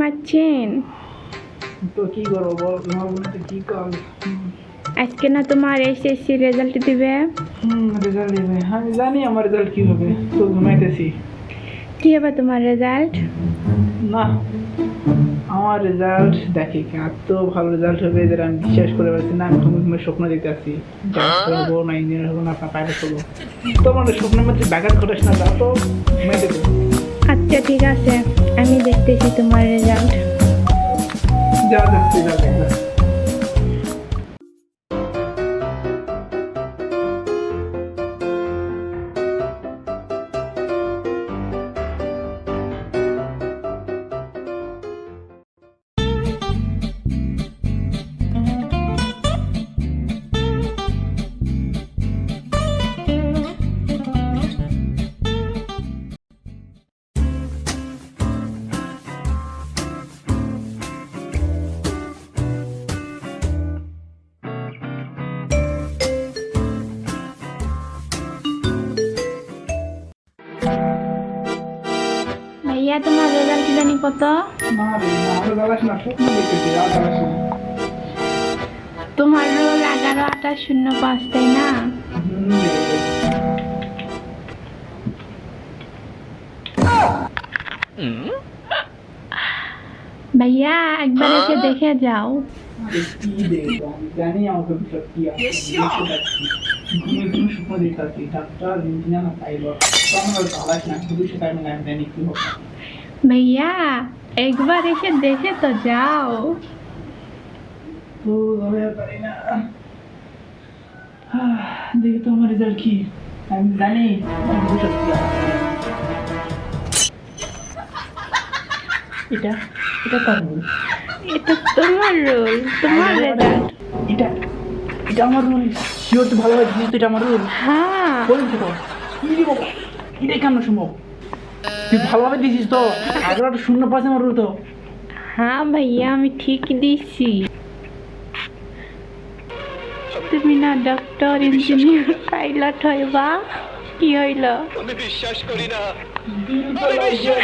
ঘুমাচ্ছেন? তো কি করবো বল, ঘুমাবো না তো কি কাজ? আজকে না তোমার এসএসসি রেজাল্ট দিবে। রেজাল্ট দিবে, আমি জানি আমার রেজাল্ট কি হবে, তো ঘুমাইতেছি। কি হবে তোমার রেজাল্ট? না, আমার রেজাল্ট দেখি এত ভালো রেজাল্ট হবে যেটা আমি বিশ্বাস করে পারছি না। আমি ঘুমে ঘুমে স্বপ্ন দেখতে আসছি, ডাক্তার হবো না ইঞ্জিনিয়ার হবো না পাইলট হবো। তোমার স্বপ্নের মধ্যে ব্যাঘাত ঘটাস না, যা তো ঘুমাইতে দে। আচ্ছা ঠিক আছে, আমি দেখতেছি তোমার রেজাল্ট। যা দেখতে যা দেখা। ভাইয়া তোমার রেজাল্ট জানি কত? না রে, না আরো জ্বালাস না, স্বপ্ন দেখতেছি, আর জ্বালাস না। তোমার রোল 112805, তাই না? ভাইয়া একবার এসে দেখে যাও। আরে কি দেখবো, আমি জানি আমাকে ভিতর কি আছে, ঘুমে ঘুমে স্বপ্ন দেখতে আসছি, ডাক্তার ইঞ্জিনিয়ার না পাইলট। তখন আর জ্বালাস না, ভবিষ্যতে আমি জানি কি হবে। ভাইয়া একবার এসে দেখে তো যাও। তো আমি আর পারি না। দেখি তো আমার রেজাল্ট কি, আমি জানি আমার ভবিষ্যৎ কি আছে। এটা এটা কার রোল? এটা তোমার রোল, তোমার রেজাল্ট। এটা এটা আমার রোল, শিওর তো ভালোভাবে দিস তো, এটা আমার রোল। হ্যাঁ বলুন তো কি দিব, এটা কেন সম্ভব? তুই ভালোভাবে দিছিস তো, 11-0 আমার রোল তো। হ্যাঁ ভাইয়া আমি ঠিক দিছি। তুমি না ডক্টর ইঞ্জিনিয়ার পাইলট হইবা, কি হইল? আমি বিশ্বাস করি না। দিল তো লাগছে।